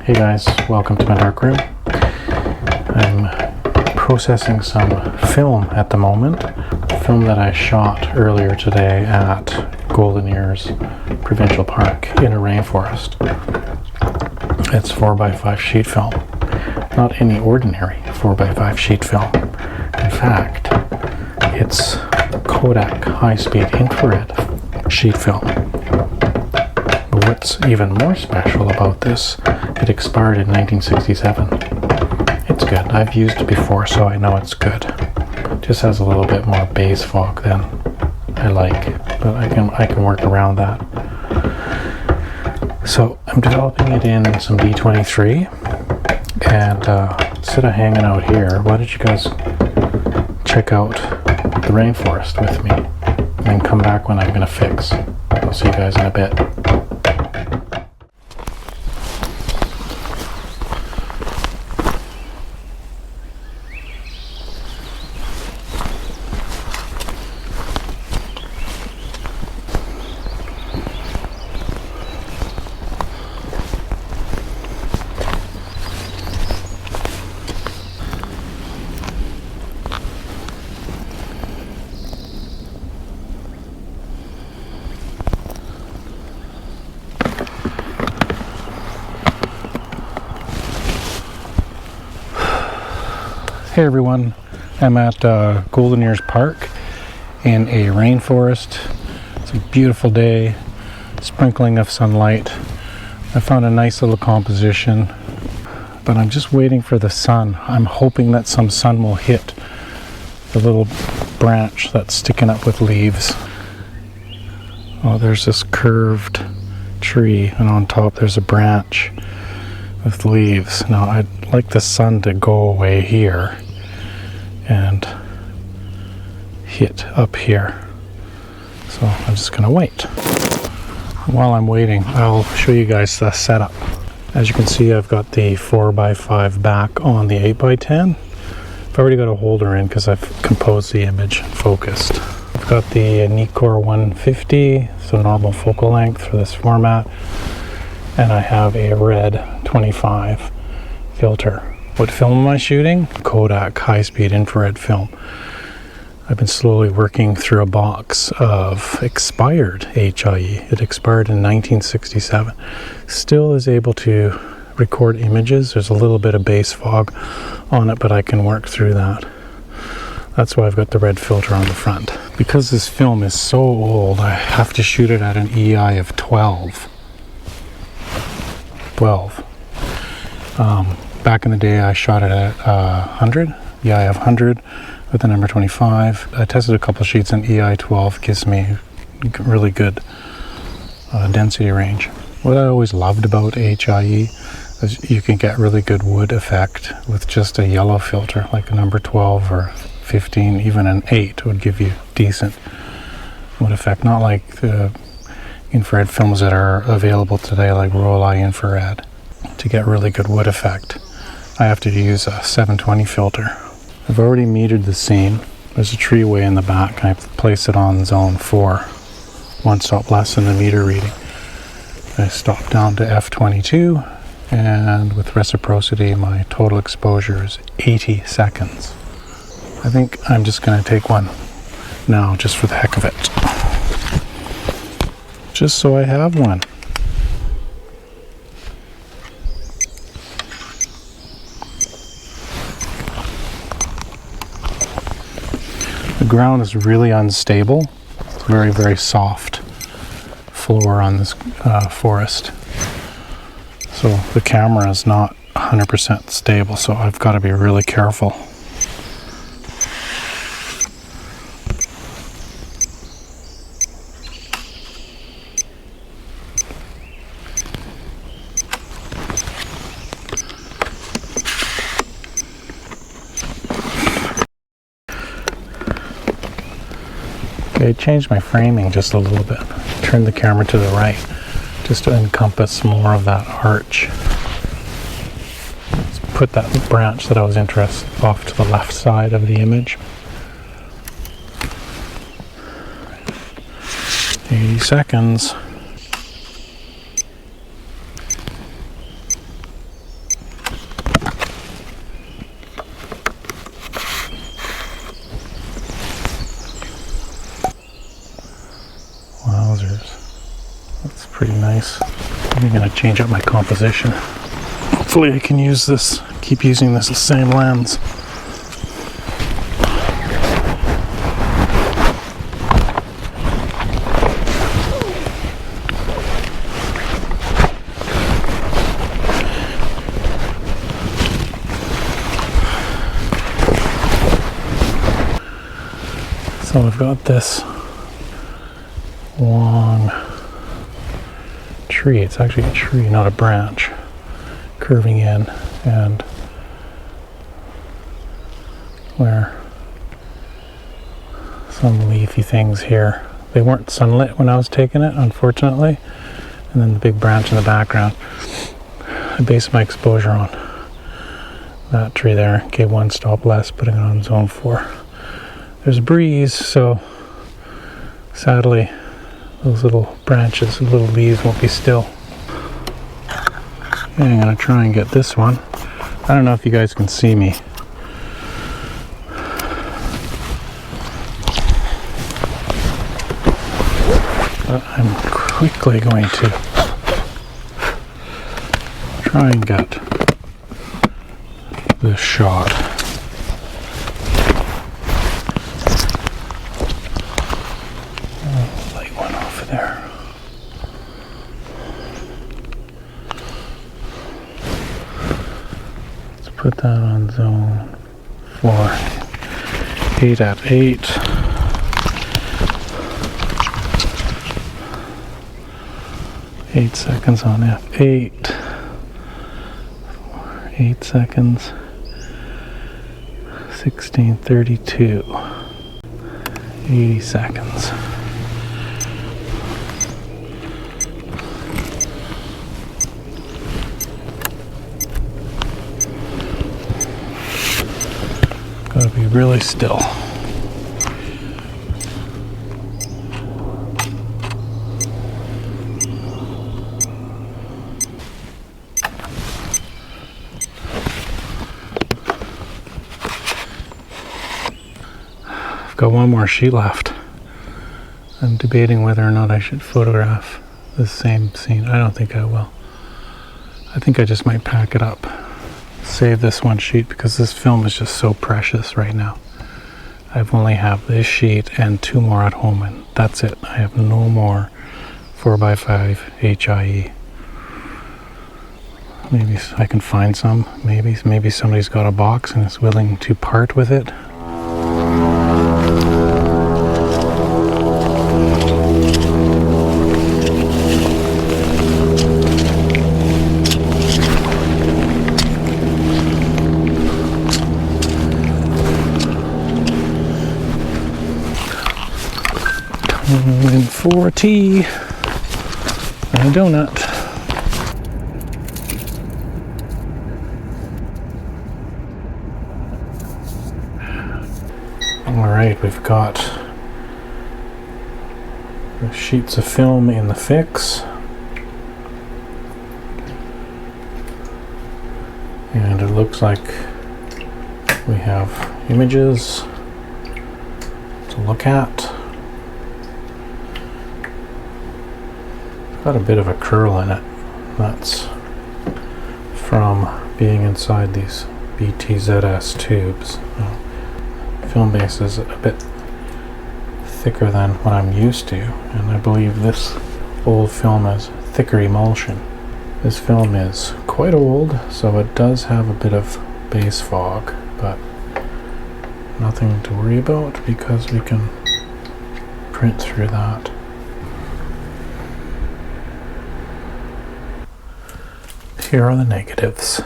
Hey guys, welcome to my dark room. I'm processing some film at the moment. Film that I shot earlier today at Golden Ears Provincial Park in a rainforest. It's 4x5 sheet film. Not any ordinary 4x5 sheet film. In fact, it's Kodak high-speed infrared sheet film. But what's even more special about this, it expired in 1967. It's good. I've used it before, so I know it's good. It just has a little bit more base fog than I like, but I can work around that. So I'm developing it in some D23, and instead of hanging out here, why don't you guys check out the rainforest with me, and then come back when I'm gonna fix. I'll see you guys in a bit. Hey everyone, I'm at Golden Ears Park in a rainforest. It's a beautiful day, sprinkling of sunlight. I found a nice little composition, but I'm just waiting for the sun. I'm hoping that some sun will hit the little branch that's sticking up with leaves. Oh, there's this curved tree, and on top there's a branch with leaves. Now I'd like the sun to go away here and hit up here, so I'm just gonna wait. While I'm waiting, I'll show you guys the setup. As you can see, I've got the 4x5 back on the 8x10. I've already got a holder in because I've composed the image and focused. I've got the Nikkor 150, so normal focal length for this format, and I have a red 25 filter. What film am I shooting? Kodak high-speed infrared film. I've been slowly working through a box of expired HIE. It expired in 1967. Still is able to record images. There's a little bit of base fog on it, but I can work through that. That's why I've got the red filter on the front. Because this film is so old, I have to shoot it at an EI of 12. Back in the day, I shot it at 100, EI of 100 with the number 25. I tested a couple sheets in EI 12, gives me really good density range. What I always loved about HIE is you can get really good wood effect with just a yellow filter, like a number 12 or 15, even an 8 would give you decent wood effect. Not like the infrared films that are available today, like HIE infrared. To get really good wood effect, I have to use a 720 filter. I've already metered the scene. There's a tree way in the back. I place it on zone 4, one stop less than the meter reading. I stop down to F22, and with reciprocity, my total exposure is 80 seconds. I think I'm just going to take one now, just for the heck of it. Just so I have one. The ground is really unstable. It's very, very soft floor on this forest. So the camera is not 100% stable, so I've got to be really careful. I changed my framing just a little bit. Turned the camera to the right just to encompass more of that arch. Let's put that branch that I was interested in off to the left side of the image. 80 seconds. scissors. That's pretty nice. I'm gonna change up my composition. Hopefully I can use this, keep using this same lens. So I've got this long tree. It's actually a tree, not a branch, curving in, and where some leafy things here. They weren't sunlit when I was taking it, unfortunately. And then the big branch in the background. I based my exposure on that tree there. Okay, one stop less, putting it on zone 4. There's a breeze, so sadly those little branches, little leaves won't be still. Okay, I'm gonna try and get this one. I don't know if you guys can see me. But I'm quickly going to try and get this shot. Light one off there. Let's put that on zone 4. 8 at 8. Eight seconds on F8. 8 seconds. 16:32. 80 seconds. Gotta be really still. Got one more sheet left. I'm debating whether or not I should photograph the same scene. I don't think I will. I think I just might pack it up. Save this one sheet because this film is just so precious right now. I've only have this sheet and 2 more at home, and that's it. I have no more 4x5 HIE. Maybe I can find some. Maybe somebody's got a box and is willing to part with it. In for a tea and a donut. Alright, we've got the sheets of film in the fix. And it looks like we have images to look at. Got a bit of a curl in it. That's from being inside these BTZS tubes. Film base is a bit thicker than what I'm used to, and I believe this old film is thicker emulsion. This film is quite old, so it does have a bit of base fog, but nothing to worry about because we can print through that. Here are the negatives,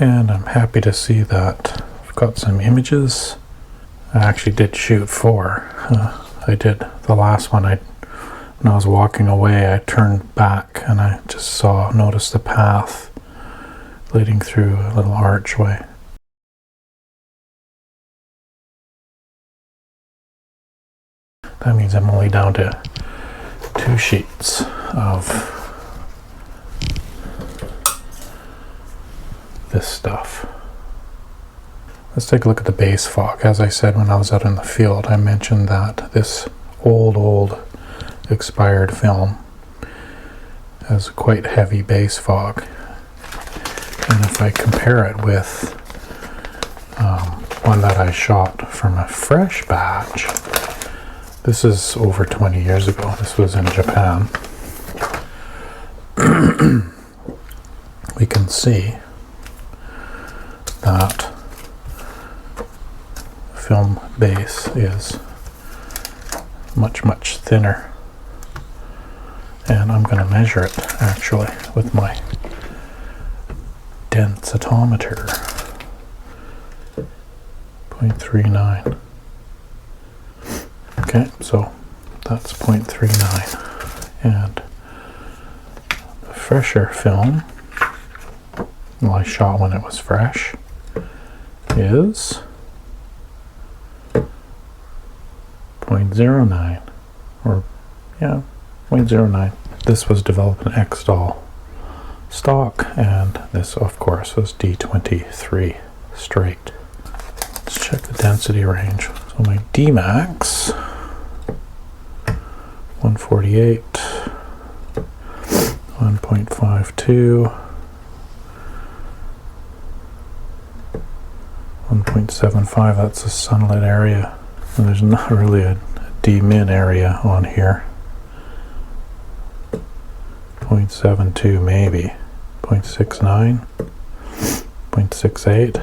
and I'm happy to see that I've got some images. I actually did shoot 4. I did the last one. When I was walking away, I turned back and I just noticed the path leading through a little archway. That means I'm only down to 2 sheets of this stuff. Let's take a look at the base fog. As I said when I was out in the field, I mentioned that this old expired film has a quite heavy base fog. And if I compare it with one that I shot from a fresh batch, this is over 20 years ago. This was in Japan. We can see that film base is much thinner, and I'm going to measure it actually with my densitometer. 0.39. Okay, so that's 0.39, and the fresher film, well, I shot when it was fresh, is 0.09, or yeah, 0.09. This was developed in X-Doll stock, and this of course was D23 straight. Let's check the density range. So my D max 148, 1.52, 1.75, that's a sunlit area. And there's not really a D min area on here. 0.72 maybe, 0.69, 0.68.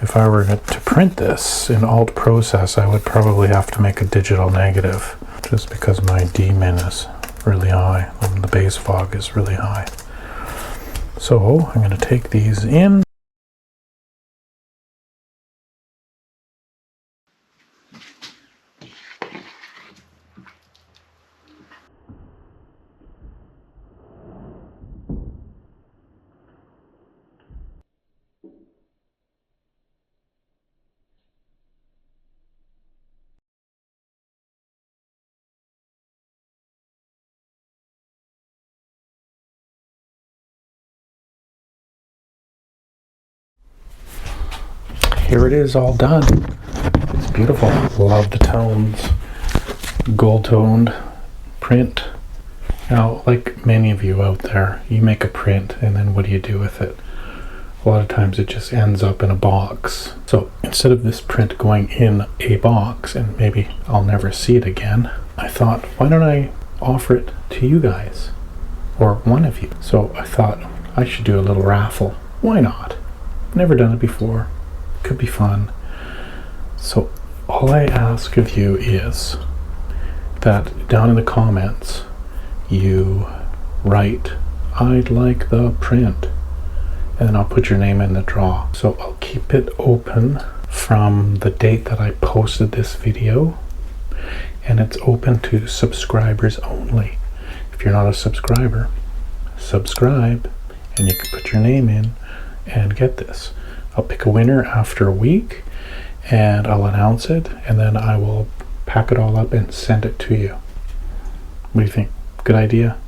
If I were to print this in alt process, I would probably have to make a digital negative, just because my D min is really high and the base fog is really high. So I'm going to take these in. Here it is, all done. It's beautiful. Love the tones. Gold toned print. Now, like many of you out there, you make a print and then what do you do with it? A lot of times it just ends up in a box. So instead of this print going in a box and maybe I'll never see it again, I thought, why don't I offer it to you guys, or one of you? So I thought I should do a little raffle. Why not? Never done it before. Could be fun. So all I ask of you is that down in the comments you write, I'd like the print, and then I'll put your name in the draw. So I'll keep it open from the date that I posted this video, and it's open to subscribers only. If you're not a subscriber, subscribe and you can put your name in and get this. I'll pick a winner after a week and I'll announce it, and then I will pack it all up and send it to you. What do you think? Good idea?